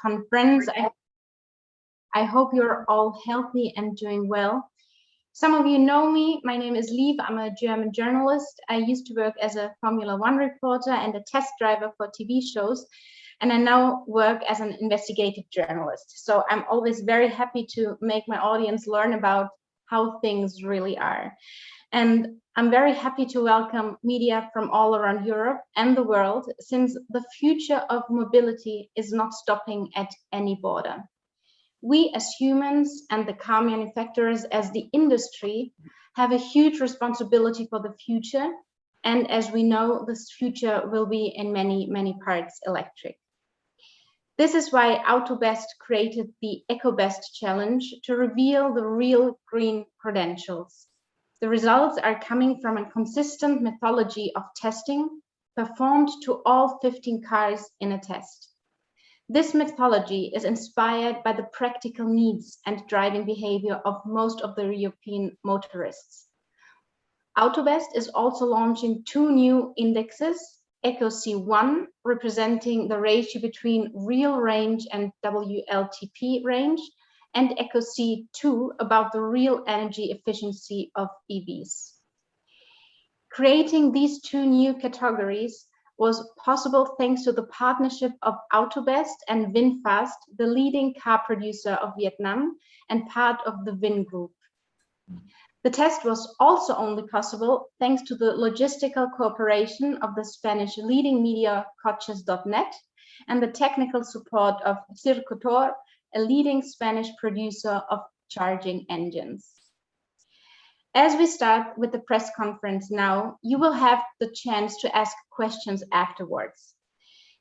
conference. I hope you're all healthy and doing well. Some of you know me. My name is Liv. I'm a German journalist. I used to work as a Formula One reporter and a test driver for TV shows. And I now work as an investigative journalist. So I'm always very happy to make my audience learn about how things really are. And I'm very happy to welcome media from all around Europe and the world, since the future of mobility is not stopping at any border. We as humans and the car manufacturers as the industry have a huge responsibility for the future. And as we know, this future will be in many parts electric. This is why Autobest created the ECOBEST Challenge to reveal the real green credentials. The results are coming from a consistent methodology of testing performed to all 15 cars in a test. This methodology is inspired by the practical needs and driving behavior of most of the European motorists. Autobest is also launching 2 new indexes, EcoC1, representing the ratio between real range and WLTP range, and EcoC2 about the real energy efficiency of EVs. Creating these 2 new categories was possible thanks to the partnership of Autobest and VinFast, the leading car producer of Vietnam and part of the VIN Group. The test was also only possible thanks to the logistical cooperation of the Spanish leading media Coches.net and the technical support of Circutor, a leading Spanish producer of charging engines. As we start with the press conference now, you will have the chance to ask questions afterwards.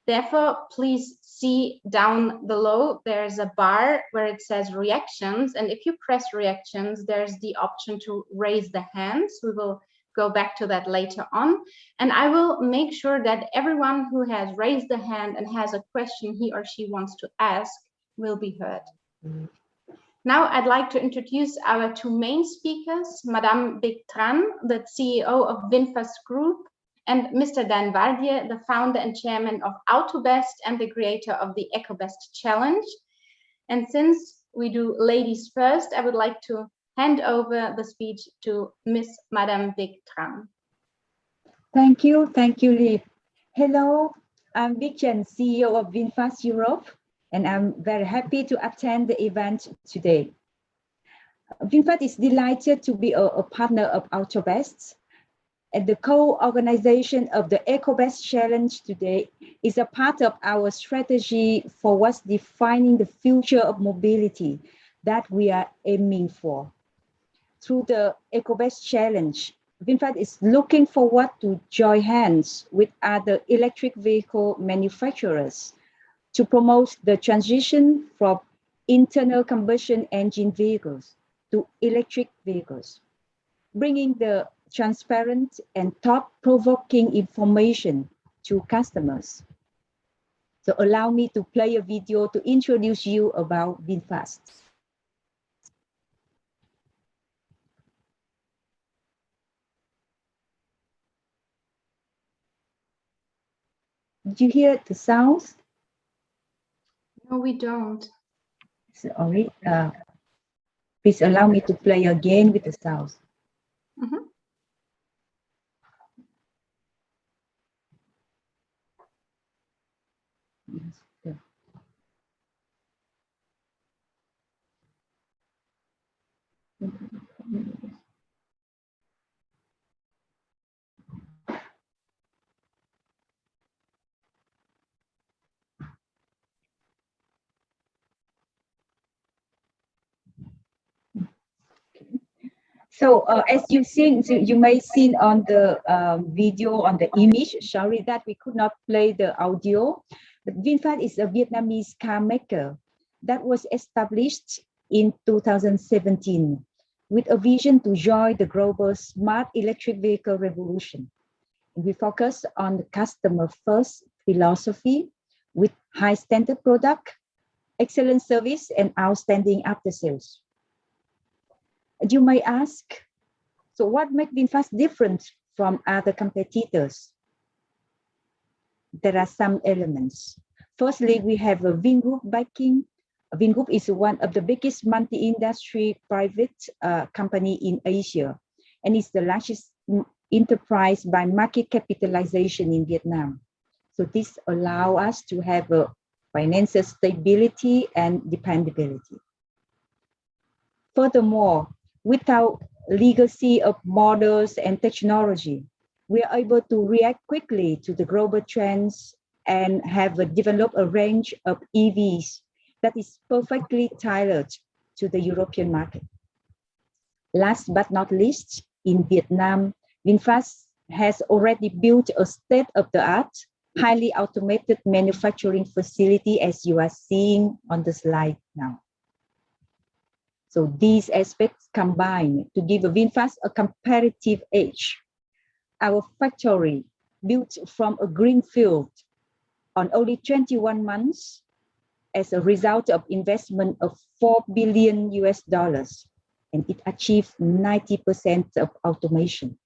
Therefore, please see down below, there's a bar where it says reactions. And if you press reactions, there's the option to raise the hands. We will go back to that later on. And I will make sure that everyone who has raised the hand and has a question he or she wants to ask will be heard. Now I'd like to introduce our 2 main speakers, Madame Bertrand, the CEO of VinFast Group, and Mr. Dan Vardier, the founder and chairman of Autobest and the creator of the EcoBest Challenge. And since we do ladies first, I would like to hand over the speech to Miss Madame Bertrand. Thank you, Liv. Hello, I'm Bertrand, CEO of VinFast Europe, and I'm very happy to attend the event today. VinFast is delighted to be a partner of Autobest, and the co-organization of the EcoBest Challenge today is a part of our strategy for what's defining the future of mobility that we are aiming for. Through the EcoBest Challenge, VinFast is looking forward to join hands with other electric vehicle manufacturers to promote the transition from internal combustion engine vehicles to electric vehicles, bringing the transparent and thought-provoking information to customers. So allow me to play a video to introduce you about VinFast. Did you hear the sounds? No, we don't. Sorry. Please allow me to play again with the sounds. Mm-hmm. So as you may see on the video, on the image, sorry that we could not play the audio, but VinFast is a Vietnamese car maker that was established in 2017 with a vision to join the global smart electric vehicle revolution. We focus on the customer first philosophy with high standard product, excellent service, and outstanding after sales. You may ask, so what makes VinFast different from other competitors? There are some elements. Firstly, we have a Vingroup backing. Vingroup is one of the biggest multi-industry private company in Asia, and is the largest enterprise by market capitalization in Vietnam. So this allows us to have a financial stability and dependability. Furthermore, without legacy of models and technology, we are able to react quickly to the global trends and have developed a range of EVs that is perfectly tailored to the European market. Last but not least, in Vietnam, VinFast has already built a state-of-the-art, highly automated manufacturing facility, as you are seeing on the slide now. So these aspects combine to give VinFast a competitive edge. Our factory, built from a greenfield on only 21 months as a result of investment of $4 billion US, and it achieved 90% of automation.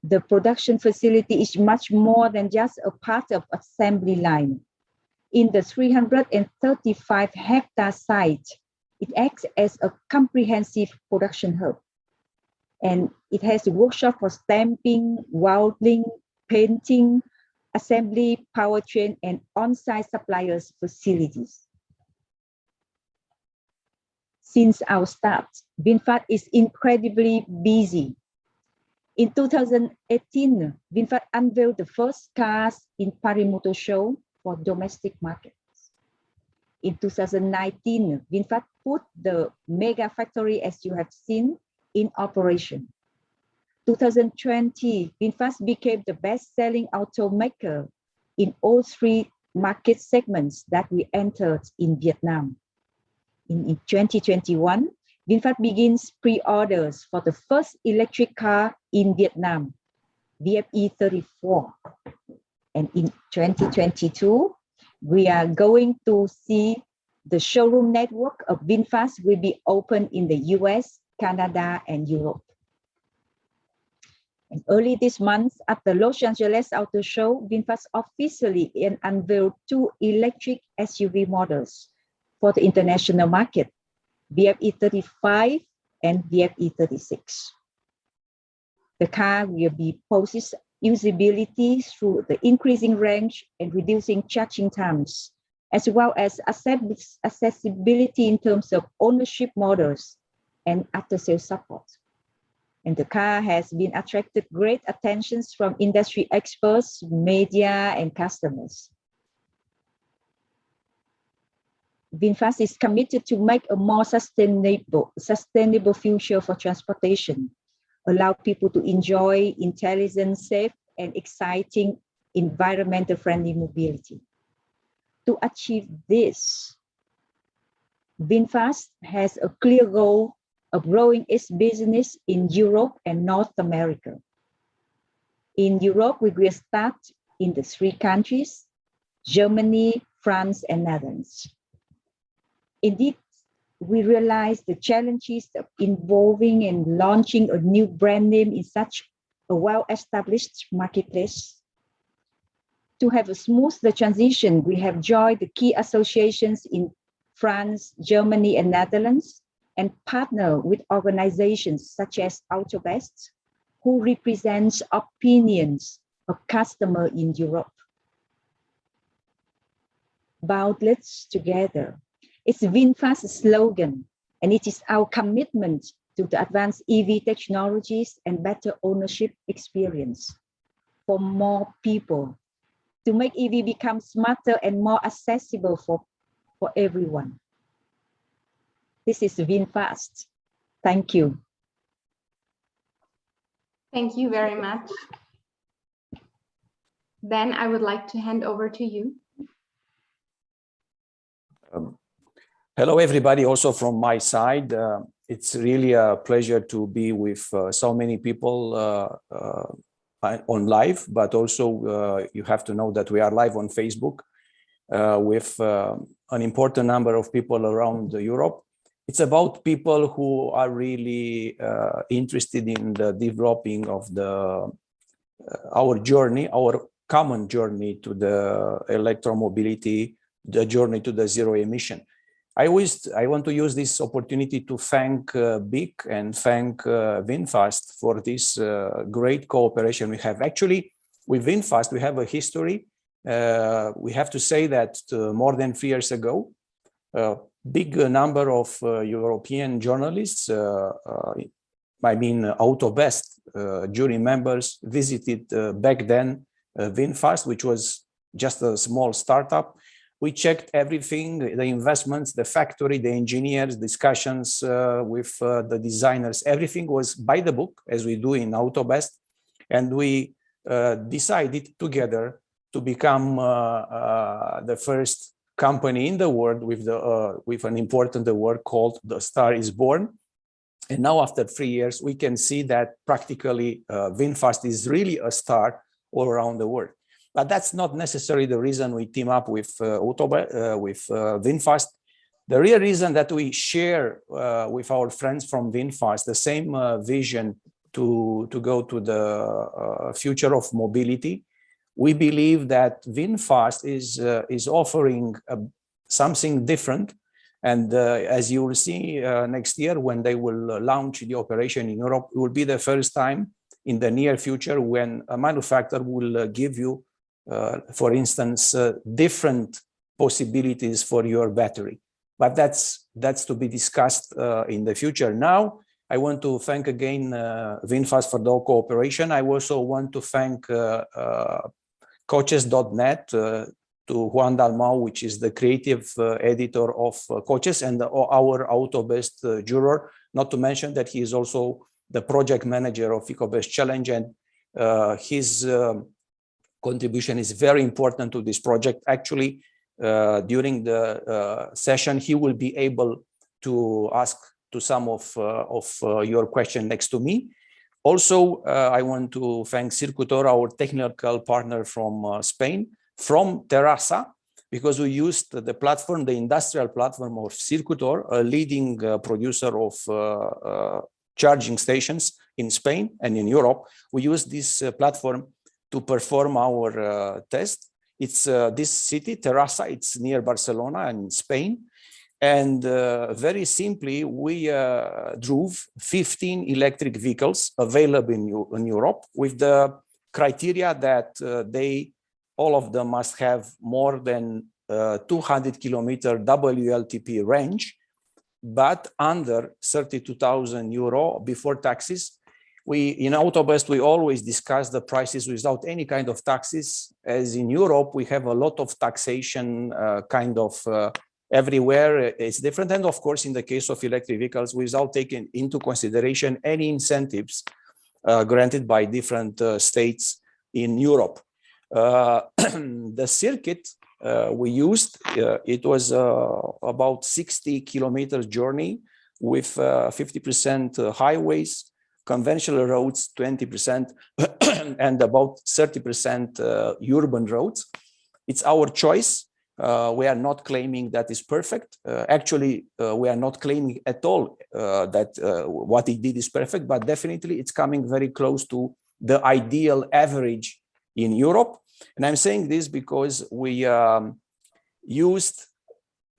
The production facility is much more than just a part of assembly line. In the 335-hectare site, it acts as a comprehensive production hub. And it has a workshop for stamping, welding, painting, assembly, powertrain, and on-site suppliers facilities. Since our start, VinFast is incredibly busy. In 2018, VinFast unveiled the first cars in Paris Motor Show for domestic markets. In 2019, VinFast put the mega factory, as you have seen, in operation. 2020, VinFast became the best-selling automaker in all three market segments that we entered in Vietnam. In 2021, VinFast begins pre-orders for the first electric car in Vietnam, VF E34. And in 2022, we are going to see the showroom network of VinFast will be open in the US, Canada, and Europe. And early this month, at the Los Angeles Auto Show, VinFast officially unveiled two electric SUV models for the international market, VF E35 and VF E36. The car will be possess usability through the increasing range and reducing charging times, as well as accessibility in terms of ownership models and after-sales support. And the car has been attracted great attention from industry experts, media, and customers. VinFast is committed to make a more sustainable future for transportation, allow people to enjoy intelligent, safe, and exciting environmental-friendly mobility. To achieve this, VinFast has a clear goal of growing its business in Europe and North America. In Europe, we will start in the three countries, Germany, France, and Netherlands. Indeed, we realize the challenges of involving and launching a new brand name in such a well-established marketplace. To have a smooth transition, we have joined the key associations in France, Germany, and Netherlands, and partner with organizations such as Autobest, who represents opinions of customers in Europe. Boundless together. It's VinFast's slogan, and it is our commitment to the advanced EV technologies and better ownership experience for more people, to make EV become smarter and more accessible for everyone. This is VinFast. Thank you. Thank you very much. Ben, I would like to hand over to you. Hello, everybody, also from my side. It's really a pleasure to be with so many people on live, but also you have to know that we are live on Facebook with an important number of people around Europe. It's about people who are really interested in the developing of our journey, our common journey to the electromobility, the journey to the zero emission. I want to use this opportunity to thank BIC and thank VinFast for this great cooperation we have. Actually, with VinFast, we have a history. We have to say that more than 3 years ago, a big number of European journalists, I mean Autobest jury members, visited back then VinFast, which was just a small startup. We checked everything, the investments, the factory, the engineers, discussions with the designers. Everything was by the book, as we do in Autobest. And we decided together to become the first company in the world with an important award called The Star is Born. And now after 3 years, we can see that practically VinFast is really a star all around the world. But that's not necessarily the reason we team up with VinFast. The real reason that we share with our friends from VinFast the same vision to go to the future of mobility. We believe that VinFast is offering something different. And as you will see next year, when they will launch the operation in Europe, it will be the first time in the near future when a manufacturer will give you for instance, different possibilities for your battery. But that's to be discussed in the future. Now, I want to thank again VinFast for the cooperation. I also want to thank coaches.net, to Juan Dalmau, which is the creative editor of Coaches and our Autobest juror, not to mention that he is also the project manager of ECOBEST Challenge, and his contribution is very important to this project. Actually, during the session, he will be able to ask to some of your questions next to me. Also, I want to thank Circutor, our technical partner from Spain, from Terrassa, because we used the platform, the industrial platform of Circutor, a leading producer of charging stations in Spain and in Europe. We used this platform to perform our test. It's this city, Terrassa, it's near Barcelona in Spain. And very simply, we drove 15 electric vehicles available in Europe with the criteria that all of them must have more than 200 kilometer WLTP range, but under 32,000 euro before taxes. In Autobest, we always discuss the prices without any kind of taxes, as in Europe, we have a lot of taxation everywhere. It's different. And of course, in the case of electric vehicles, without taking into consideration any incentives granted by different states in Europe. The circuit we used, it was about 60 kilometers journey with 50% highways, conventional roads 20%, and about 30% urban roads. It's our choice. We are not claiming that is perfect. Actually, we are not claiming at all that what it did is perfect, but definitely it's coming very close to the ideal average in Europe. And I'm saying this because we used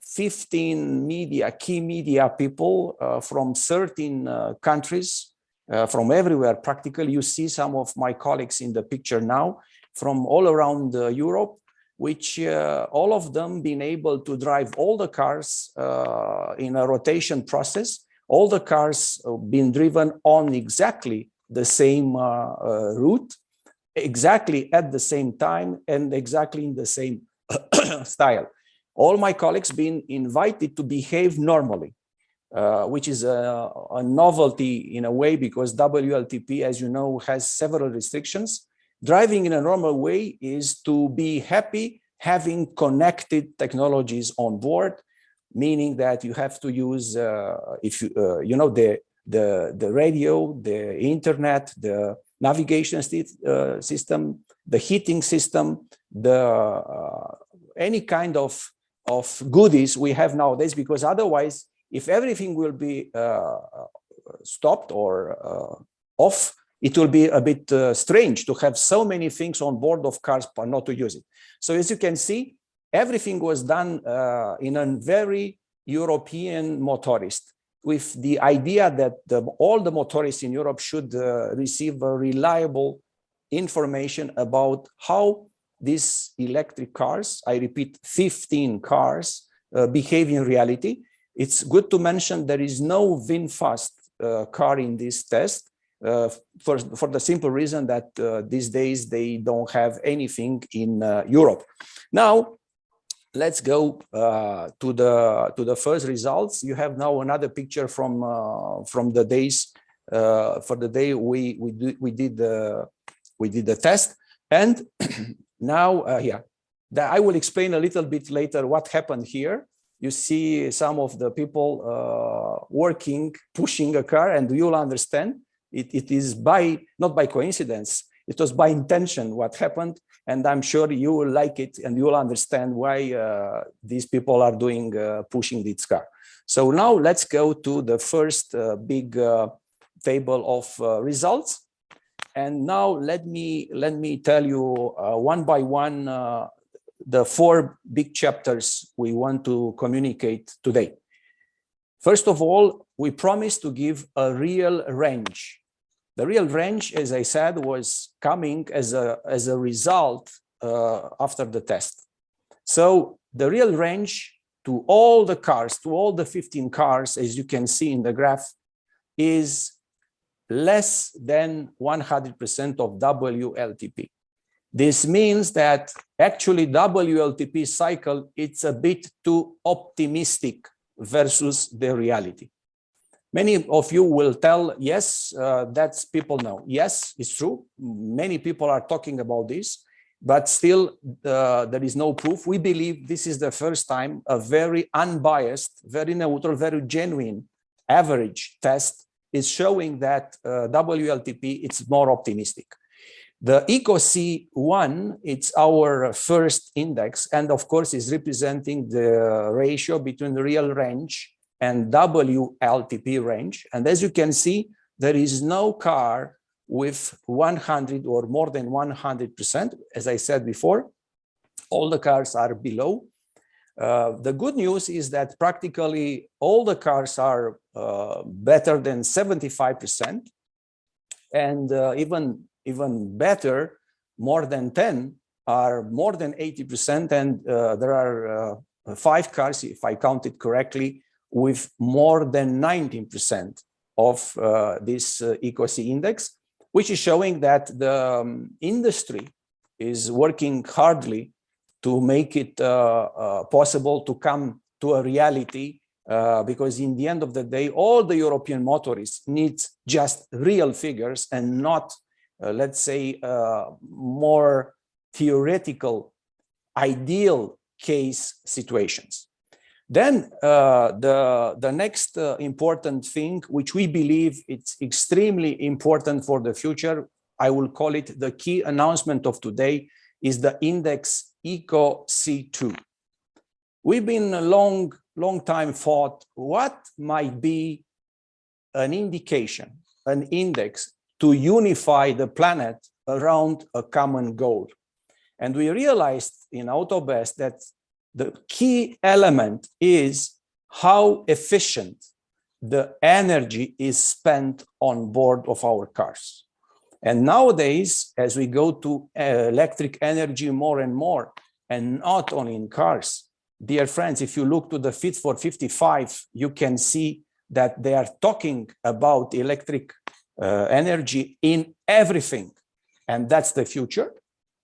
15 key media people from 13 countries, from everywhere practically. You see some of my colleagues in the picture now from all around Europe, which all of them been able to drive all the cars in a rotation process. All the cars been driven on exactly the same route, exactly at the same time, and exactly in the same style. All my colleagues been invited to behave normally, which is a novelty in a way, because WLTP, as you know, has several restrictions. Driving in a normal way is to be happy having connected technologies on board, meaning that you have to use, the radio, the internet, the navigation system, the heating system, any kind of goodies we have nowadays, because otherwise, if everything will be stopped or off, it will be a bit strange to have so many things on board of cars but not to use it. So as you can see, everything was done in a very European motorist, with the idea that all the motorists in Europe should receive a reliable information about how these electric cars, I repeat, 15 cars, behave in reality. It's good to mention there is no VinFast car in this test for the simple reason that these days they don't have anything in Europe. Now, let's go to the first results. You have now another picture from the days for the day we did the test, and now here I will explain a little bit later what happened here. You see some of the people working, pushing a car, and you'll understand it is not by coincidence. It was by intention what happened. And I'm sure you will like it and you will understand why these people are doing pushing this car. So now let's go to the first big table of results. And now let me tell you one by one the 4 big chapters we want to communicate today. First of all, we promised to give a real range. The real range, as I said, was coming as a result after the test. So the real range to all the cars, to all the 15 cars, as you can see in the graph, is less than 100% of WLTP. This means that actually WLTP cycle, it's a bit too optimistic versus the reality. Many of you will tell, yes, that's people know. Yes, it's true. Many people are talking about this, but still there is no proof. We believe this is the first time a very unbiased, very neutral, very genuine average test is showing that WLTP, it's more optimistic. The EcoC1, it's our first index, and of course is representing the ratio between the real range and WLTP range. And as you can see, there is no car with 100 or more than 100%. As I said before, all the cars are below. The good news is that practically all the cars are better than 75%, and even better, more than 10 are more than 80%, and there are 5 cars, if I counted correctly, with more than 19% of this EcoC index, which is showing that the industry is working hardly to make it possible to come to a reality, because in the end of the day, all the European motorists need just real figures and not, let's say, more theoretical, ideal case situations. Then the next important thing, which we believe it's extremely important for the future, I will call it the key announcement of today, is the index EcoC2. We've been a long time thought what might be an indication, an index to unify the planet around a common goal. And we realized in Autobest that the key element is how efficient the energy is spent on board of our cars. And nowadays, as we go to electric energy more and more, and not only in cars, dear friends, if you look to the Fit for 55, you can see that they are talking about electric energy in everything. And that's the future.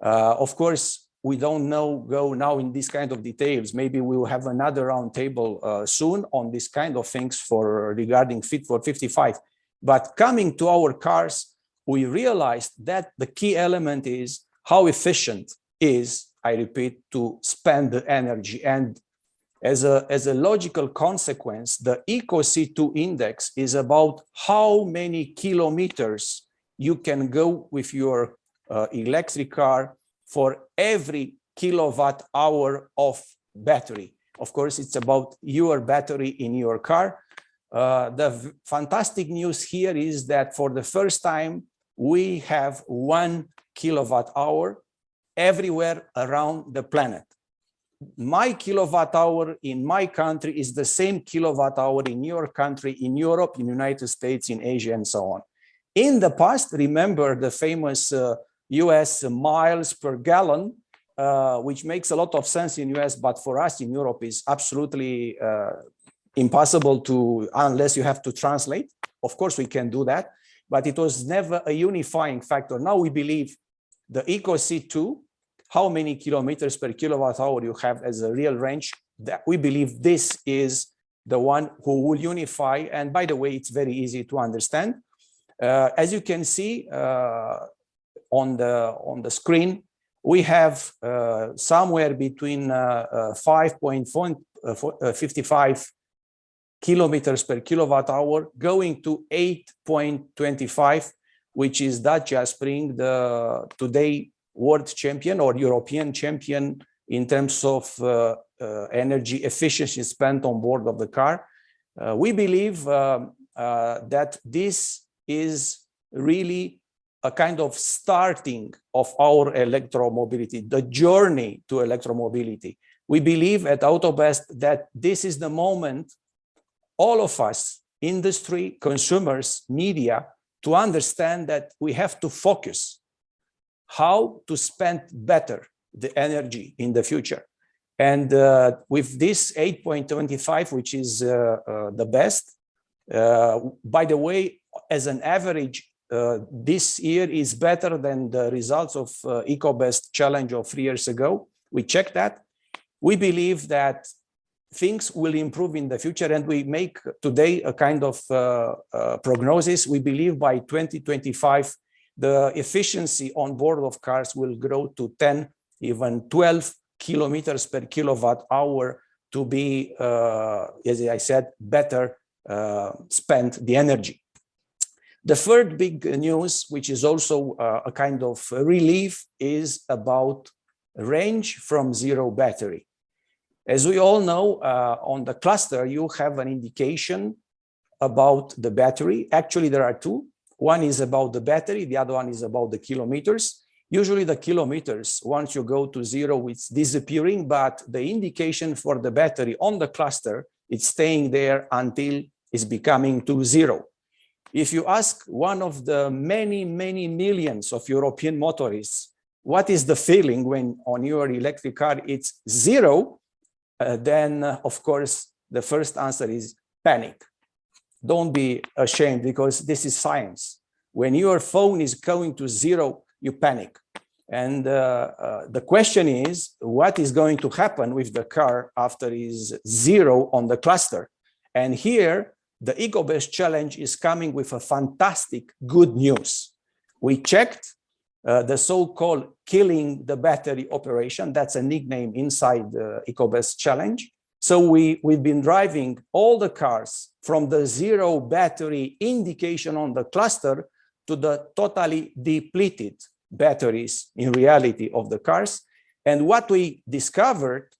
Of course, we don't go now in this kind of details. Maybe we will have another roundtable soon on this kind of things regarding Fit for 55. But coming to our cars, we realized that the key element is how efficient is, I repeat, to spend the energy. And as a logical consequence, the EcoC2 index is about how many kilometers you can go with your electric car for every kilowatt hour of battery. Of course, it's about your battery in your car. The fantastic news here is that for the first time, we have 1 kilowatt hour everywhere around the planet. My kilowatt hour in my country is the same kilowatt hour in your country, in Europe, in the United States, in Asia, and so on. In the past, remember the famous US miles per gallon, which makes a lot of sense in US, but for us in Europe is absolutely impossible to, unless you have to translate. Of course, we can do that, but it was never a unifying factor. Now we believe the EcoC2, how many kilometers per kilowatt hour you have as a real range, that we believe this is the one who will unify. And by the way, it's very easy to understand. As you can see on the screen, we have somewhere between 5.55 kilometers per kilowatt hour going to 8.25, which is Dacia Spring, the today world champion or European champion in terms of energy efficiency spent on board of the car. We believe that this is really a kind of starting of our electromobility, the journey to electromobility. We believe at Autobest that this is the moment all of us, industry, consumers, media, to understand that we have to focus how to spend better the energy in the future. And with this 8.25, which is the best, by the way, as an average, this year is better than the results of ECOBEST Challenge of 3 years ago. We checked that. We believe that things will improve in the future, and we make today a kind of prognosis. We believe by 2025, the efficiency on board of cars will grow to 10, even 12 kilometers per kilowatt hour to be, as I said, better spend the energy. The third big news, which is also a kind of relief, is about range from zero battery. As we all know, on the cluster, you have an indication about the battery. Actually, there are two. One is about the battery, the other one is about the kilometers. Usually the kilometers, once you go to zero, it's disappearing, but the indication for the battery on the cluster, it's staying there until it's becoming to zero. If you ask one of the many, many millions of European motorists, what is the feeling when on your electric car it's zero, then of course, the first answer is panic. Don't be ashamed, because this is science. When your phone is going to zero, you panic. And the question is, what is going to happen with the car after is zero on the cluster? And here, the EcoBest Challenge is coming with a fantastic good news. We checked the so-called killing the battery operation. That's a nickname inside the EcoBest Challenge. So we've been driving all the cars from the zero battery indication on the cluster to the totally depleted batteries in reality of the cars. And what we discovered,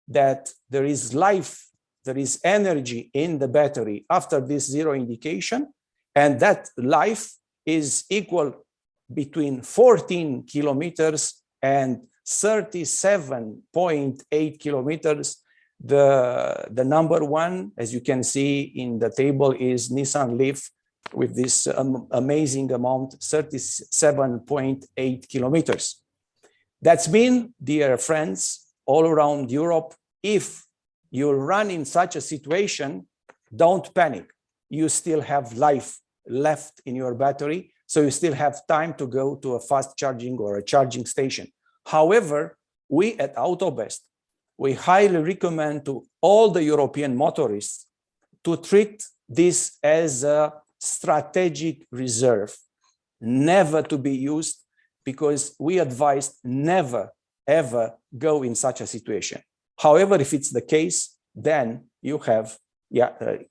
that there is life, there is energy in the battery after this zero indication, and that life is equal between 14 kilometers and 37.8 kilometers. The number one, as you can see in the table, is Nissan Leaf with this amazing amount, 37.8 kilometers. That's been, dear friends, all around Europe. If you run in such a situation, don't panic. You still have life left in your battery, so you still have time to go to a fast charging or a charging station. However, we at Autobest, we highly recommend to all the European motorists to treat this as a strategic reserve, never to be used, because we advise never, ever go in such a situation. However, if it's the case, then you have,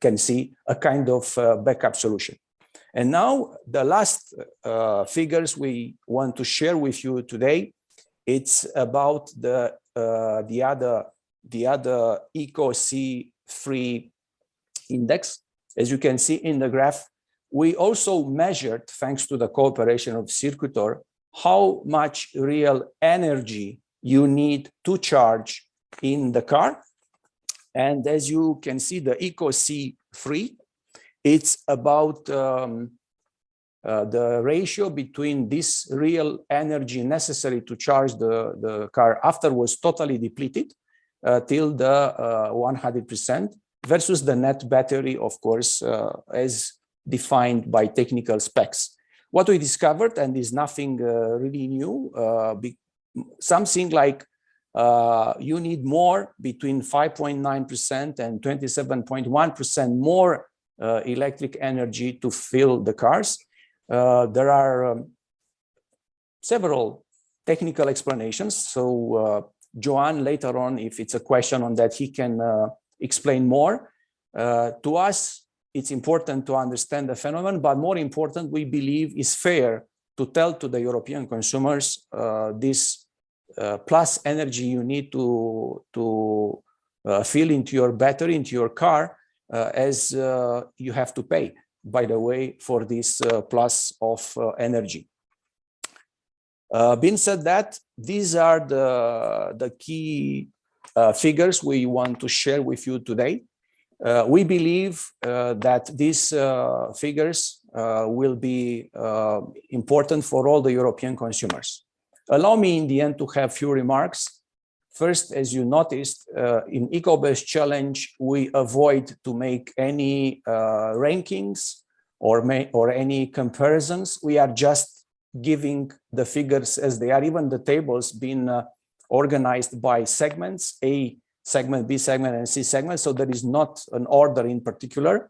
can see a kind of backup solution. And now the last figures we want to share with you today, it's about the other EcoC3 index. As you can see in the graph, we also measured, thanks to the cooperation of Circuitor, how much real energy you need to charge in the car. And as you can see, the EcoC3, it's about the ratio between this real energy necessary to charge the car after was totally depleted till the 100% versus the net battery, of course, as defined by technical specs. What we discovered, and is nothing really new, something like you need more between 5.9% and 27.1% more electric energy to fill the cars. There are several technical explanations. So Johan, later on, if it's a question on that, he can explain more. To us, it's important to understand the phenomenon, but more important, we believe is fair to tell to the European consumers this plus energy you need to fill into your battery, into your car, as you have to pay, by the way, for this plus of energy. Being said that, these are the key figures we want to share with you today. We believe that these figures will be important for all the European consumers. Allow me in the end to have few remarks. First, as you noticed, in EcoBest Challenge, we avoid to make any rankings or any comparisons. We are just giving the figures as they are, even the tables being organized by segments, A segment, B segment, and C segment. So there is not an order in particular,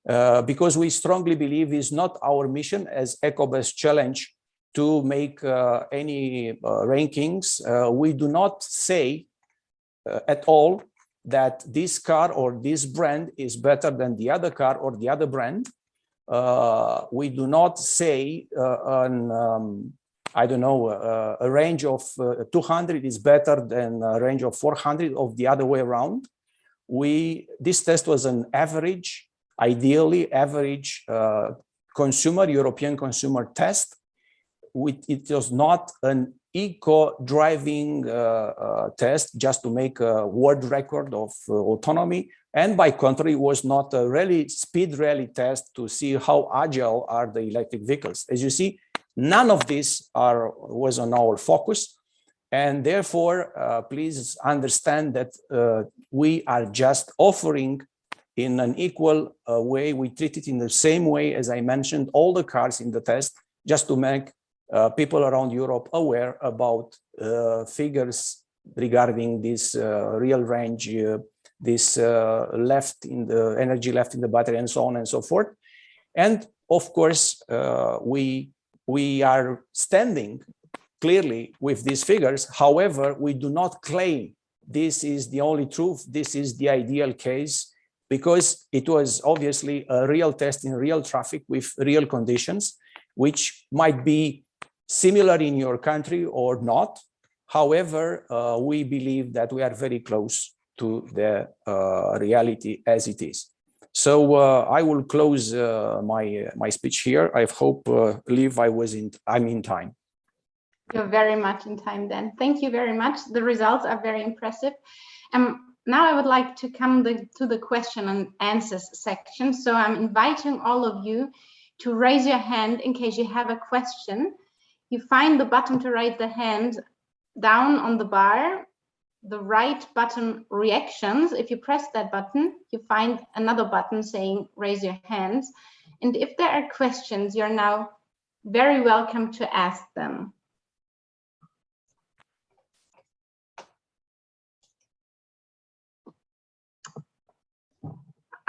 because we strongly believe it's not our mission as EcoBest Challenge to make any rankings. We do not say at all that this car or this brand is better than the other car or the other brand. We do not say I don't know, a range of 200 is better than a range of 400 of the other way around. This test was an average, ideally average European consumer test. It was not an eco-driving test just to make a world record of autonomy. And by contrary, it was not a speed rally test to see how agile are the electric vehicles. As you see, none of this was on our focus. And therefore, please understand that we are just offering in an equal way. We treat it in the same way as I mentioned, all the cars in the test, just to make people around Europe aware about figures regarding this real range, this energy left in the battery, and so on and so forth. And of course, we are standing clearly with these figures. However, we do not claim this is the only truth, this is the ideal case, because it was obviously a real test in real traffic with real conditions, which might be similar in your country or not. However, we believe that we are very close to the reality as it is. So I will close my speech here. I hope, Liv, I'm in time. You're very much in time then. Thank you very much. The results are very impressive. Now I would like to come to the question and answers section. So I'm inviting all of you to raise your hand in case you have a question. You find the button to raise the hand down on the bar, the right button reactions. If you press that button, you find another button saying raise your hands. And if there are questions, you're now very welcome to ask them.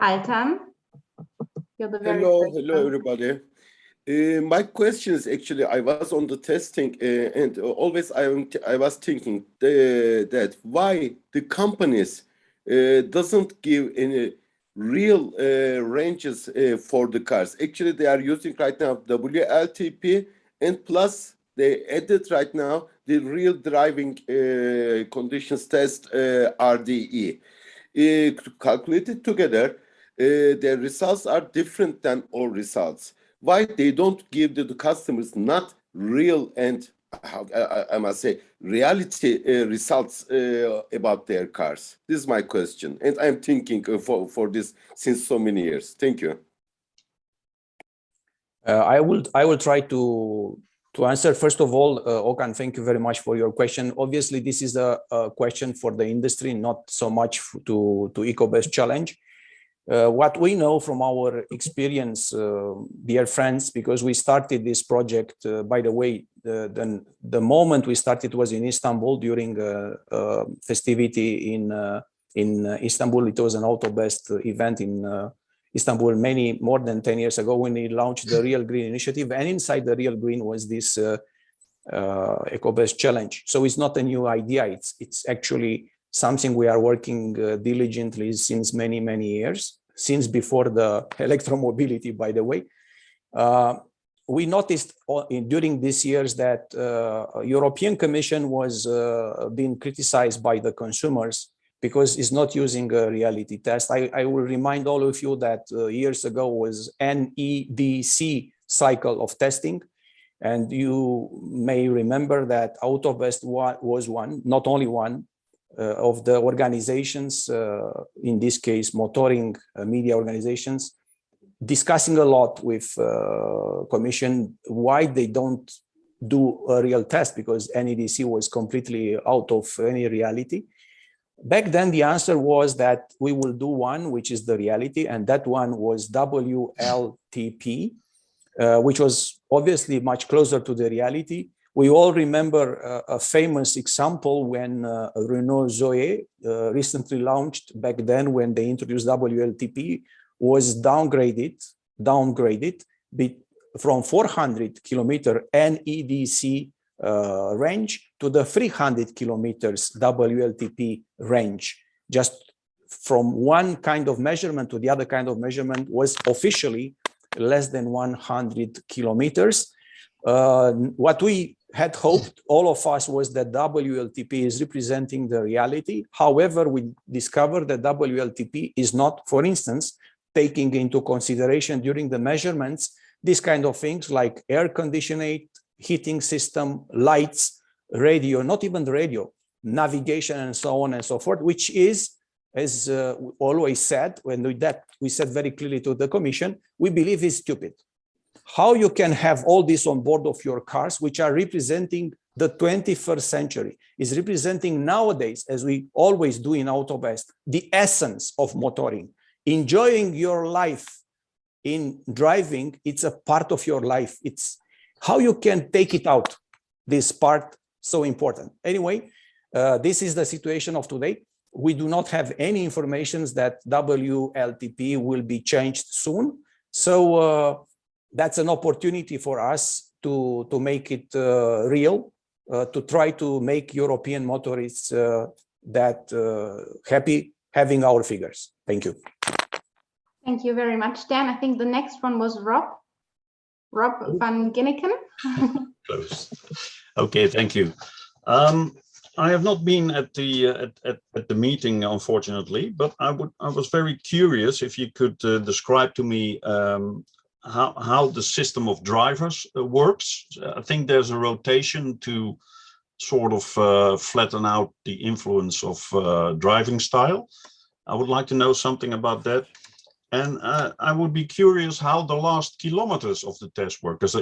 Altan, you're the very first one. Hello, everybody. My question is actually, I was on the testing and always I was thinking that why the companies doesn't give any real ranges for the cars. Actually, they are using right now WLTP, and plus they added right now the real driving conditions test RDE. Calculated together, their results are different than our results. Why they don't give the customers not real and I must say reality results about their cars? This is my question, and I'm thinking for this since so many years. Thank you. I will try to answer. First of all, Okan, thank you very much for your question. Obviously, this is a question for the industry, not so much to EcoBest Challenge. What we know from our experience, dear friends, because we started this project, by the way, the moment we started was in Istanbul during a festivity in Istanbul. It was an Autobest event in Istanbul more than 10 years ago when we launched the Real Green initiative, and inside the Real Green was this EcoBest Challenge. So it's not a new idea. It's actually something we are working diligently since many years, since before the electromobility, by the way. We noticed during these years that European Commission was being criticized by the consumers because it's not using a reality test. I will remind all of you that years ago was NEDC cycle of testing. And you may remember that Autobest was one, not only one, of the organizations, in this case, motoring media organizations, discussing a lot with Commission why they don't do a real test, because NEDC was completely out of any reality. Back then, the answer was that we will do one, which is the reality, and that one was WLTP, which was obviously much closer to the reality. We all remember a famous example when Renault Zoe recently launched. Back then, when they introduced WLTP, was downgraded from 400 kilometer NEDC range to the 300 kilometers WLTP range. Just from one kind of measurement to the other kind of measurement was officially less than 100 kilometers. What we had hoped, all of us, was that WLTP is representing the reality. However, we discovered that WLTP is not, for instance, taking into consideration during the measurements these kind of things like air conditioning, heating system, lights, radio, not even the radio, navigation, and so on and so forth, which is, as always said, when we said very clearly to the Commission, we believe is stupid. How you can have all this on board of your cars, which are representing the 21st century, is representing nowadays, as we always do in Autobest, the essence of motoring. Enjoying your life in driving, it's a part of your life. It's how you can take it out, this part, so important. Anyway, this is the situation of today. We do not have any information that WLTP will be changed soon. So that's an opportunity for us to make it real, to try to make European motorists happy having our figures. Thank you. Thank you very much, Dan. I think the next one was Rob van Ginneken. Close. Okay, thank you. I have not been at the meeting, unfortunately, but I was very curious if you could describe to me how the system of drivers works. I think there's a rotation to sort of flatten out the influence of driving style. I would like to know something about that. And I would be curious how the last kilometers of the test work, because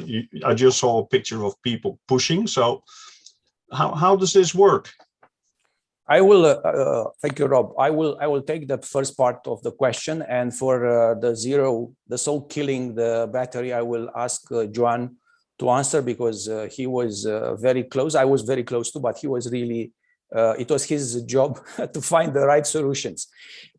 I just saw a picture of people pushing. So how does this work? I will thank you, Rob. I will take the first part of the question, and for the soul killing the battery, I will ask Joan to answer, because he was very close. I was very close too, but he was really. It was his job to find the right solutions.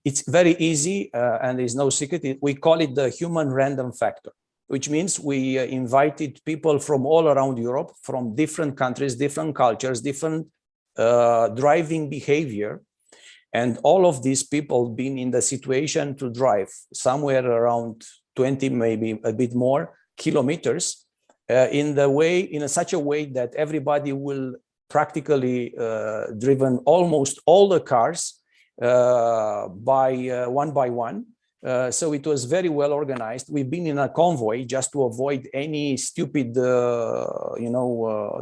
It's very easy, and there's no secret. We call it the human random factor, which means we invited people from all around Europe, from different countries, different cultures, different driving behavior. And all of these people being in the situation to drive somewhere around 20, maybe a bit more kilometers in such a way that everybody will practically driven almost all the cars by one, So it was very well organized. We've been in a convoy just to avoid any stupid,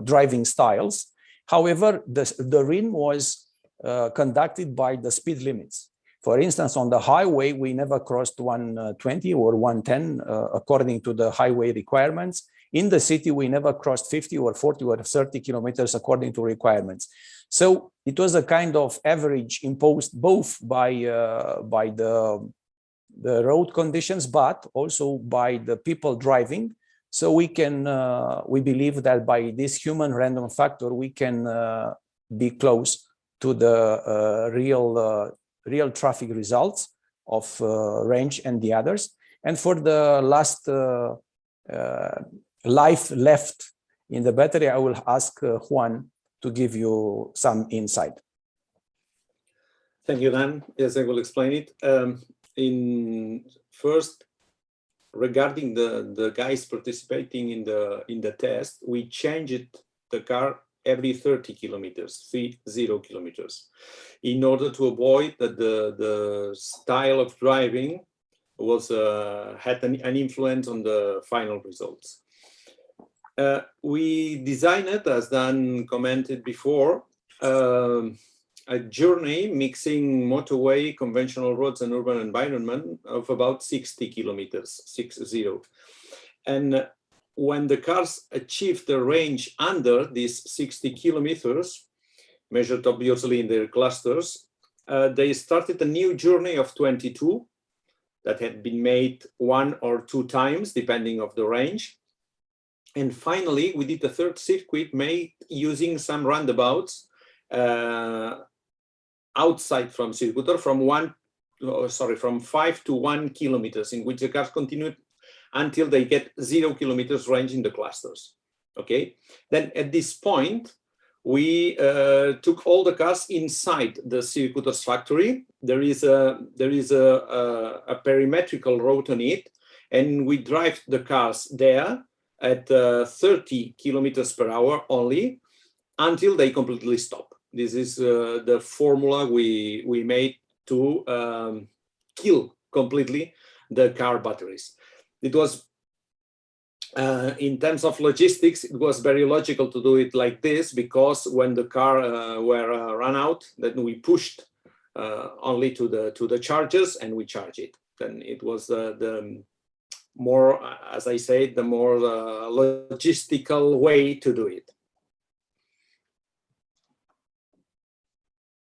driving styles. However, the RIN was conducted by the speed limits. For instance, on the highway, we never crossed 120 or 110 according to the highway requirements. In the city, we never crossed 50 or 40 or 30 kilometers according to requirements. So it was a kind of average imposed both by the road conditions, but also by the people driving. So we believe that by this human random factor, we can be close to the real traffic results of range and the others. And for the last life left in the battery, I will ask Juan to give you some insight. Thank you, Dan. Yes, I will explain it. First, regarding the guys participating in the test, we changed the car every 30 kilometers, 30 kilometers, in order to avoid that the style of driving was had an influence on the final results. We designed it, as Dan commented before, a journey mixing motorway, conventional roads, and urban environment of about 60 kilometers, 60. And when the cars achieved the range under these 60 kilometers, measured obviously in their clusters, they started a new journey of 22 that had been made 1 or 2 times, depending on the range. And finally, we did a third circuit made using some roundabouts outside from circuit, from 5 to 1 kilometers, in which the cars continued until they get 0 kilometers range in the clusters. Okay. Then at this point, we took all the cars inside the circuitous factory. There is a perimetrical road on it, and we drive the cars there at 30 kilometers per hour only until they completely stop. This is the formula we made to kill completely the car batteries. It was, in terms of logistics, it was very logical to do it like this, because when the car were run out, then we pushed only to the chargers and we charge it. Then it was the more, as I said, the more logistical way to do it.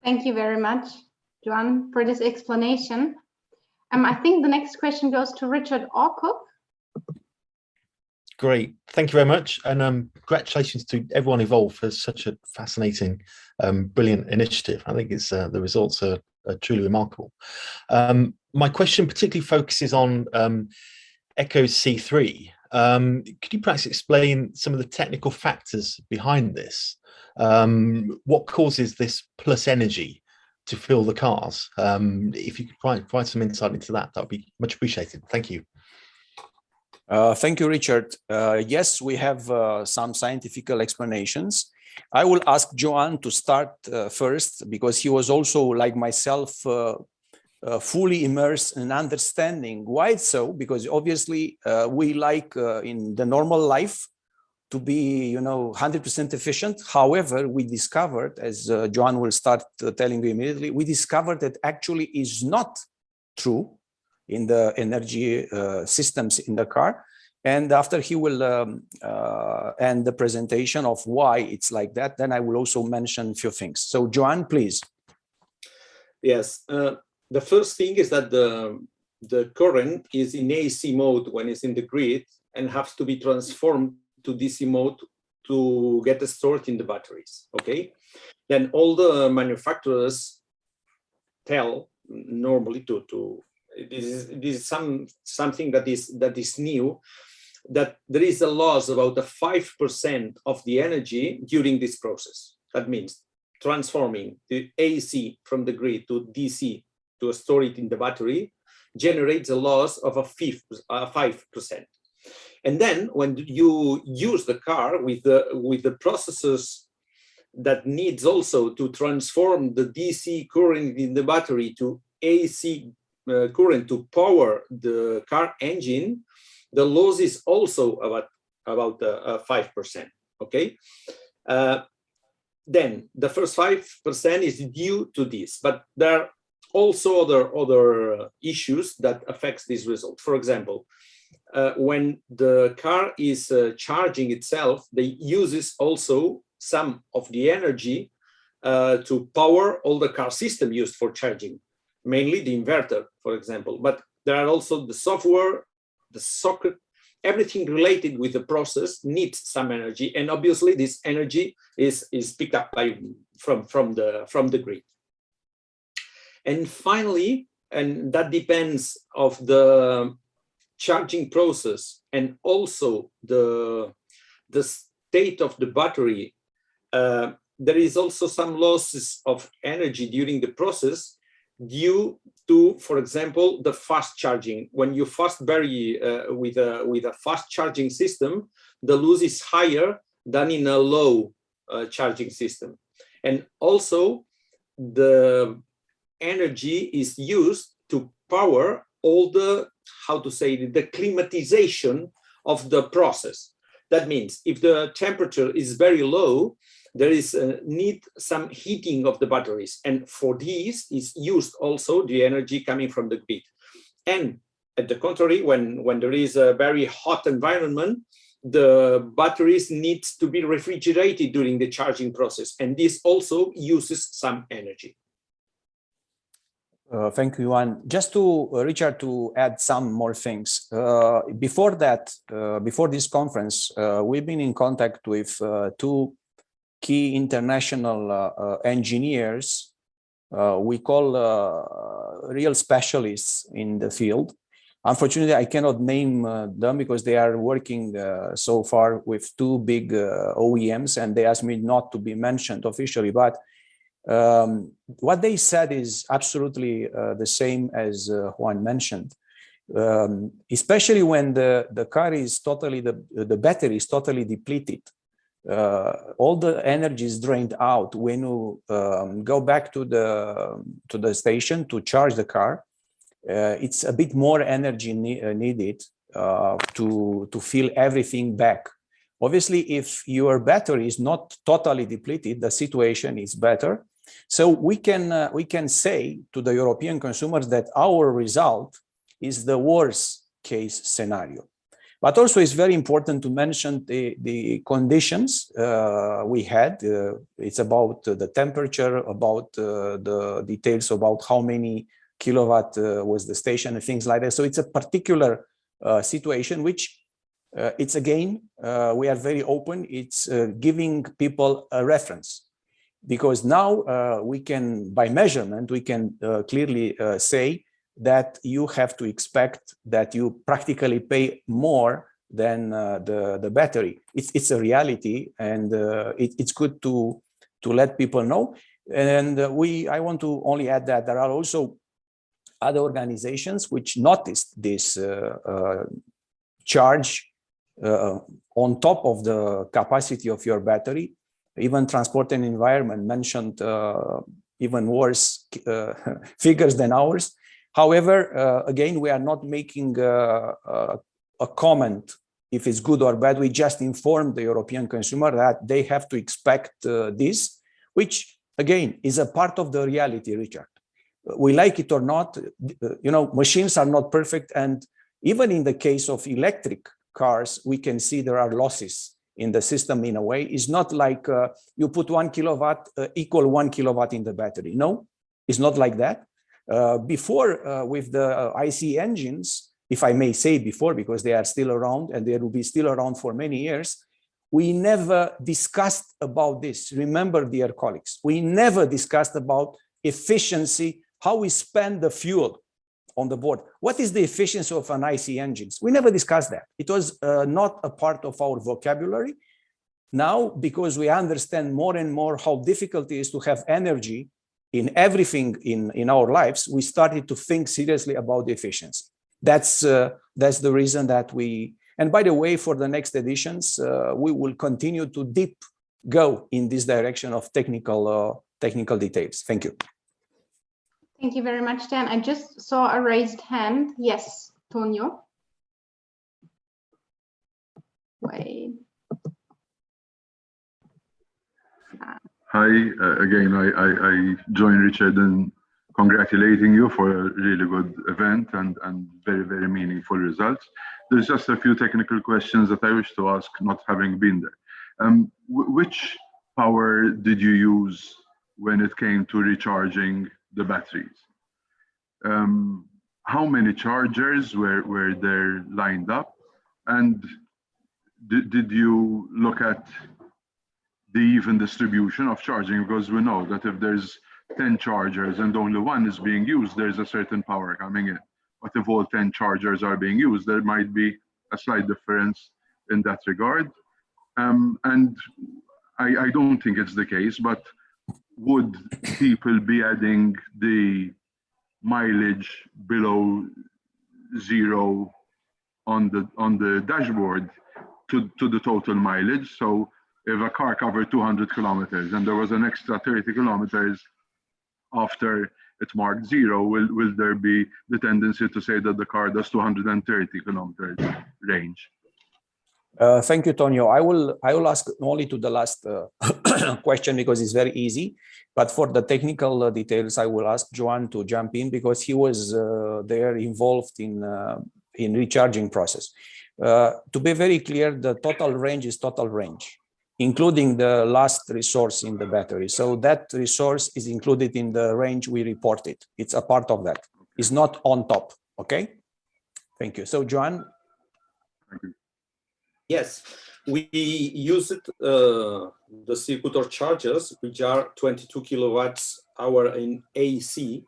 Thank you very much, Joan, for this explanation. I think the next question goes to Richard Orcook. Great, thank you very much, and congratulations to everyone involved for such a fascinating, brilliant initiative. I think it's the results are truly remarkable. My question particularly focuses on Eco C3. Could you perhaps explain some of the technical factors behind this? What causes this plus energy to fill the cars? If you could provide some insight into that, that would be much appreciated. Thank you. Thank you, Richard. Yes, we have some scientific explanations. I will ask Joan to start first, because he was also, like myself, fully immersed in understanding why it's so, because obviously we like in the normal life to be, 100% efficient. However, we discovered, as Joan will start telling you immediately, we discovered that actually is not true in the energy systems in the car. And after he will end the presentation of why it's like that, then I will also mention a few things. So Joan, please. Yes, the first thing is that the current is in AC mode when it's in the grid and has to be transformed to DC mode to get stored in the batteries. Okay, then all the manufacturers tell normally this is something that is new, that there is a loss about 5% of the energy during this process. That means transforming the AC from the grid to DC to store it in the battery generates a loss of 5%. And then when you use the car with the processes that needs also to transform the DC current in the battery to AC current to power the car engine, the loss is also about 5%. Okay. Then the first 5% is due to this, but there are also other issues that affects this result. For example, when the car is charging itself, they uses also some of the energy to power all the car system used for charging, mainly the inverter, for example. But there are also the software, the socket, everything related with the process needs some energy, and obviously this energy is picked up from the grid. And finally, and that depends of the charging process and also the state of the battery, there is also some losses of energy during the process due to, for example, the fast charging. When you fast bury with a fast charging system, the loss is higher than in a low charging system. And also the energy is used to power all the, how to say, the climatization of the process. That means if the temperature is very low, there is need some heating of the batteries, and for this is used also the energy coming from the grid. And at the contrary, when there is a very hot environment, the batteries needs to be refrigerated during the charging process, and this also uses some energy. Thank you, Juan. Just to Richard, to add some more things. Before that, before this conference, we've been in contact with two key international engineers we call real specialists in the field. Unfortunately, I cannot name them because they are working so far with two big OEMs, and they asked me not to be mentioned officially. But what they said is absolutely the same as Juan mentioned. Especially when the car is totally, the battery is totally depleted. All the energy is drained out. When you go back to the station to charge the car, it's a bit more energy needed to fill everything back. Obviously, if your battery is not totally depleted, the situation is better. So we can say to the European consumers that our result is the worst case scenario. But also it's very important to mention the conditions we had. It's about the temperature, about the details about how many kilowatt was the station and things like that. So it's a particular situation, which it's again, we are very open. It's giving people a reference. Because now we can, by measurement, we can clearly say that you have to expect that you practically pay more than the battery. It's a reality, and it's good to let people know. And I want to only add that there are also other organizations which noticed this charge on top of the capacity of your battery. Even Transport and Environment mentioned even worse figures than ours. However, again, we are not making a comment if it's good or bad. We just inform the European consumer that they have to expect this, which again is a part of the reality, Richard. We like it or not, you know, machines are not perfect. And even in the case of electric cars, we can see there are losses in the system in a way. It's not like you put 1 kilowatt equal 1 kilowatt in the battery. No, it's not like that. Before with the IC engines, if I may say before, because they are still around and they will be still around for many years, we never discussed about this. Remember, dear colleagues, we never discussed about efficiency, how we spend the fuel on the board. What is the efficiency of an IC engines? We never discussed that. It was not a part of our vocabulary. Now, because we understand more and more how difficult it is to have energy in everything in our lives, we started to think seriously about the efficiency. That's the reason that we, and by the way, for the next editions, we will continue to go in this direction of technical details. Thank you. Thank you very much, Dan. I just saw a raised hand. Yes, Tonio. Wait. Hi, again, I join Richard in congratulating you for a really good event and very, very meaningful results. There's just a few technical questions that I wish to ask, not having been there. Which power did you use when it came to recharging the batteries? How many chargers were there lined up? And did you look at the even distribution of charging? Because we know that if there's 10 chargers and only one is being used, there's a certain power coming in. But if all 10 chargers are being used, there might be a slight difference in that regard. And I don't think it's the case, but would people be adding the mileage below zero on the dashboard to the total mileage? So if a car covered 200 kilometers and there was an extra 30 kilometers after it marked zero, will there be the tendency to say that the car does 230 kilometers range? Thank you, Tonio. I will ask only to the last question because it's very easy. But for the technical details, I will ask Joan to jump in because he was there involved in recharging process. To be very clear, the total range is total range, including the last resource in the battery. So that resource is included in the range we reported. It's a part of that. It's not on top. Okay. Thank you. So Joan. Thank you. Yes, we used the circuitor chargers, which are 22 kilowatts hour in AC,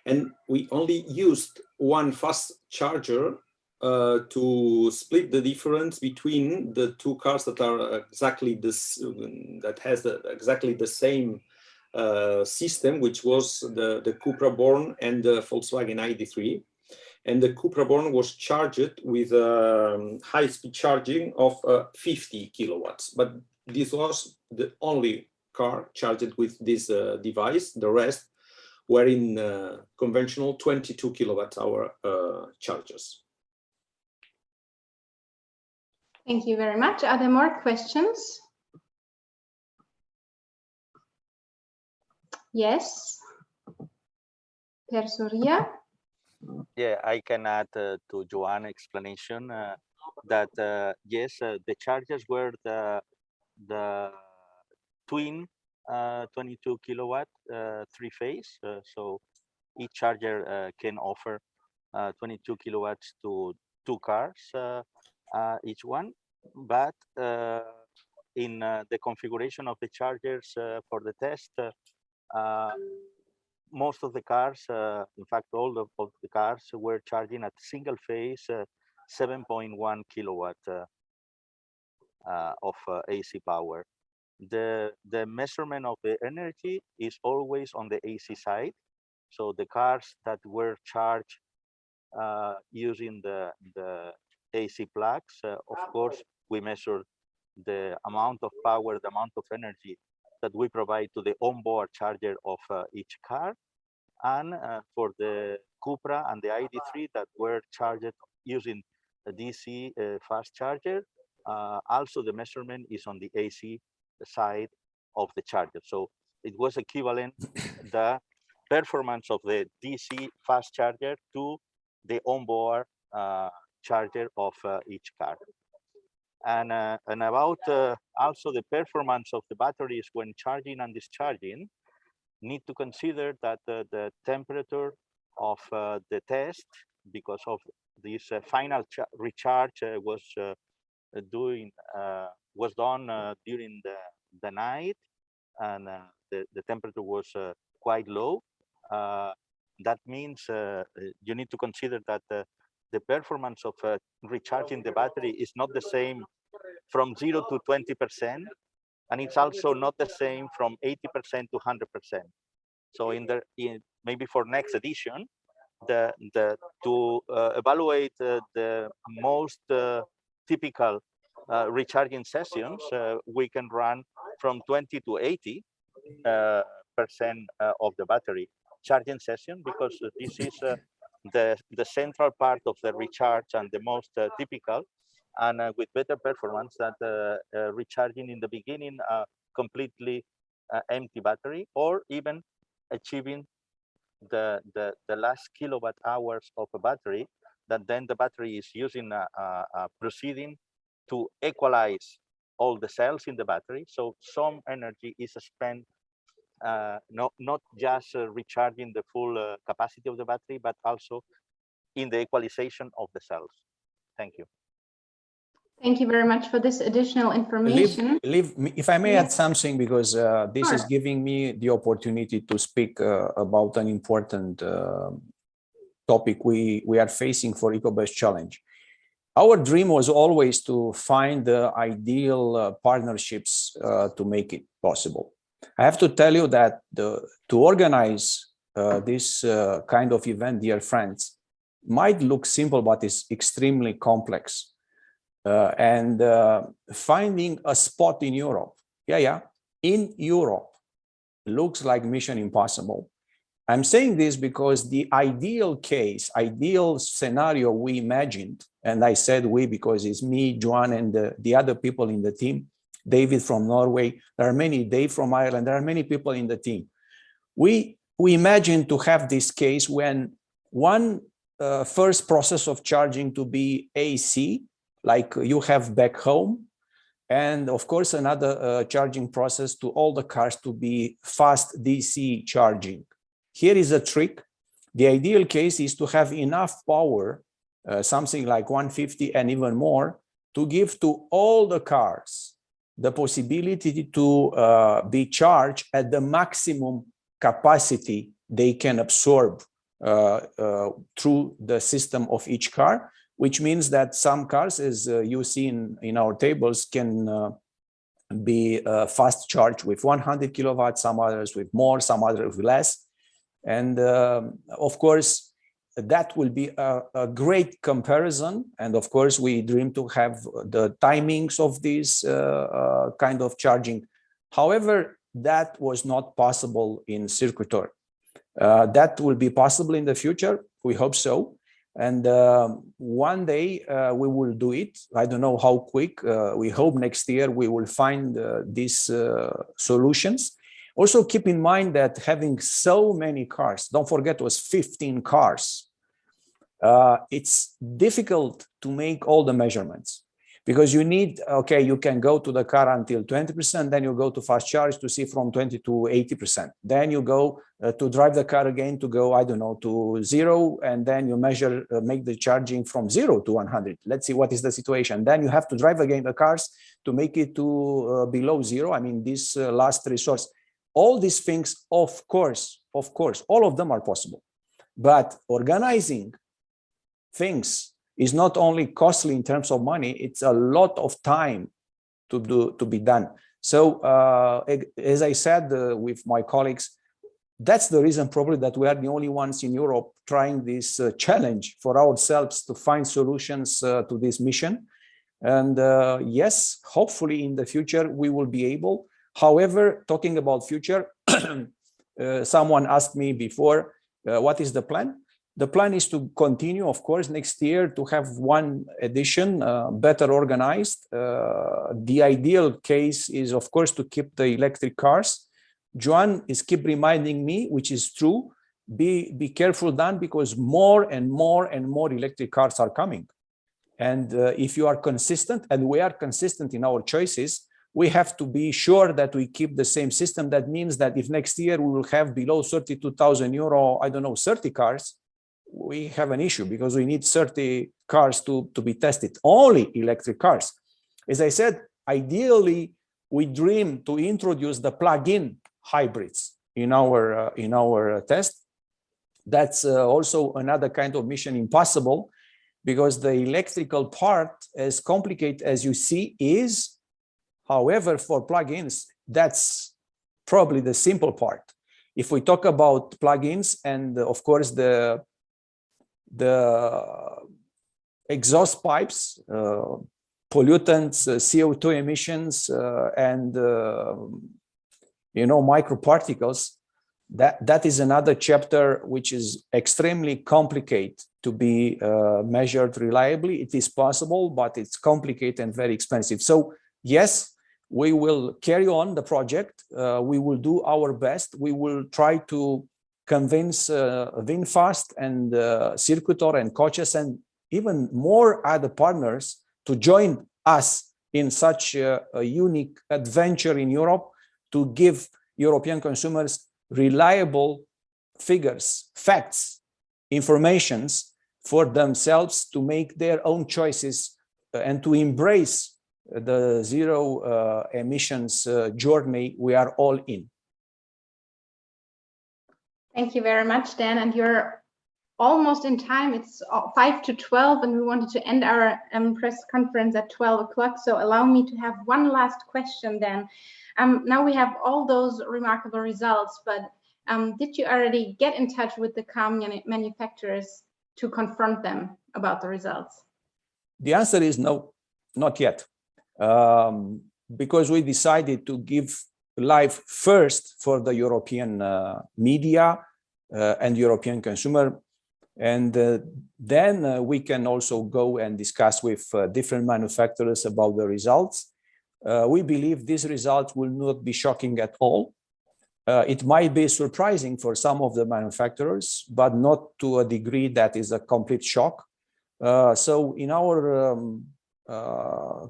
and we only used one fast charger to split the difference between the two cars that are exactly this, that has exactly the same system, which was the Cupra Born and the Volkswagen ID3. And the Cupra Born was charged with high-speed charging of 50 kilowatts. But this was the only car charged with this device. The rest were in conventional 22 kilowatt-hour chargers. Thank you very much. Are there more questions? Yes. Per Soria. Yeah, I can add to Joan's explanation that yes, the chargers were the twin 22 kilowatt three-phase. So each charger can offer 22 kilowatts to two cars each one. But in the configuration of the chargers for the test, most of the cars, in fact, all of the cars were charging at single phase 7.1 kilowatt of AC power. The measurement of the energy is always on the AC side. So the cars that were charged using the AC plugs, of course, we measured the amount of power, the amount of energy that we provide to the onboard charger of each car. And for the Cupra and the ID3 that were charged using a DC fast charger, also the measurement is on the AC side of the charger. So it was equivalent the performance of the DC fast charger to the onboard charger of each car. And about also the performance of the batteries when charging and discharging, need to consider that the temperature of the test, because of this final recharge was done during the night, and the temperature was quite low. That means you need to consider that the performance of recharging the battery is not the same from 0 to 20%, and it's also not the same from 80% to 100%. So maybe for next edition, to evaluate the most typical recharging sessions, we can run from 20 to 80% of the battery. charging session, because this is the central part of the recharge and the most typical, and with better performance than recharging in the beginning completely empty battery, or even achieving the last kilowatt hours of a battery, that then the battery is using proceeding to equalize all the cells in the battery. So some energy is spent not just recharging the full capacity of the battery, but also in the equalization of the cells. Thank you. Thank you very much for this additional information. Liv, if I may Yes. add something, because this is giving me the opportunity to speak about an important topic we are facing for ECOBEST Challenge. Our dream was always to find the ideal partnerships to make it possible. I have to tell you that to organize this kind of event, dear friends, might look simple, but it's extremely complex. And finding a spot in Europe, in Europe, looks like mission impossible. I'm saying this because the ideal case, ideal scenario we imagined, and I said we because it's me, Joan, and the other people in the team, David from Norway, there are many, Dave from Ireland, there are many people in the team. We imagined to have this case when one first process of charging to be AC, like you have back home, and of course another charging process to all the cars to be fast DC charging. Here is a trick. The ideal case is to have enough power, something like 150 and even more, to give to all the cars the possibility to be charged at the maximum capacity they can absorb through the system of each car, which means that some cars, as you see in our tables, can be fast charged with 100 kilowatts, some others with more, some others with less. And of course, that will be a great comparison. And of course, we dream to have the timings of this kind of charging. However, that was not possible in Circuitor. That will be possible in the future. We hope so. And one day we will do it. I don't know how quick. We hope next year we will find these solutions. Also keep in mind that having so many cars, don't forget it was 15 cars, it's difficult to make all the measurements because you need, okay, you can go to the car until 20%, then you go to fast charge to see from 20 to 80%. Then you go to drive the car again to go, I don't know, to 0, and then you measure, make the charging from 0 to 100. Let's see what is the situation. Then you have to drive again the cars to make it to below 0. I mean, this last resource. All these things, of course, all of them are possible. But organizing things is not only costly in terms of money, it's a lot of time to be done. So as I said with my colleagues, that's the reason probably that we are the only ones in Europe trying this challenge for ourselves to find solutions to this mission. And yes, hopefully in the future we will be able. However, talking about future, someone asked me before, what is the plan? The plan is to continue, of course, next year to have one edition, better organized. The ideal case is, of course, to keep the electric cars. Joan is keep reminding me, which is true, be careful, Dan, because more and more electric cars are coming. And if you are consistent, and we are consistent in our choices, we have to be sure that we keep the same system. That means that if next year we will have below 32,000 euro, I don't know, 30 cars, we have an issue because we need 30 cars to be tested, only electric cars. As I said, ideally, we dream to introduce the plug-in hybrids in our test. That's also another kind of mission impossible because the electrical part, as complicated as you see, is. However, for plugins, that's probably the simple part. If we talk about plugins and of course the exhaust pipes, pollutants, CO2 emissions, and microparticles, that is another chapter which is extremely complicated to be measured reliably. It is possible, but it's complicated and very expensive. So yes, we will carry on the project. We will do our best. We will try to convince VinFast and Circuitor and Coaches and even more other partners to join us in such a unique adventure in Europe to give European consumers reliable figures, facts, informations for themselves to make their own choices and to embrace the zero emissions journey we are all in. Thank you very much, Dan. And you're almost in time. It's 5 to 12, and we wanted to end our press conference at 12 o'clock. So allow me to have one last question, Dan. Now we have all those remarkable results, but did you already get in touch with the car manufacturers to confront them about the results? The answer is no, not yet. Because we decided to give life first for the European media and European consumer. And then we can also go and discuss with different manufacturers about the results. We believe these results will not be shocking at all. It might be surprising for some of the manufacturers, but not to a degree that is a complete shock. So in our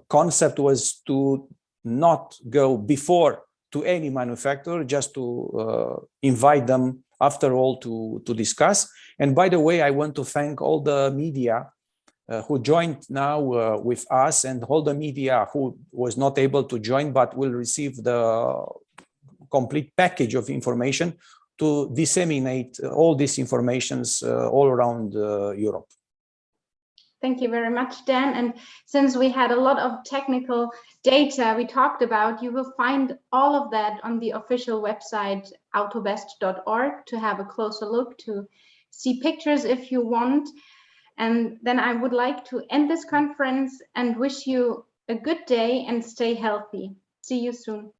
concept was to not go before to any manufacturer, just to invite them after all to discuss. And by the way, I want to thank all the media who joined now with us, and all the media who was not able to join but will receive the complete package of information to disseminate all these informations all around Europe. Thank you very much, Dan. And since we had a lot of technical data we talked about, you will find all of that on the official website autobest.org to have a closer look, to see pictures if you want. And then I would like to end this conference and wish you a good day and stay healthy. See you soon.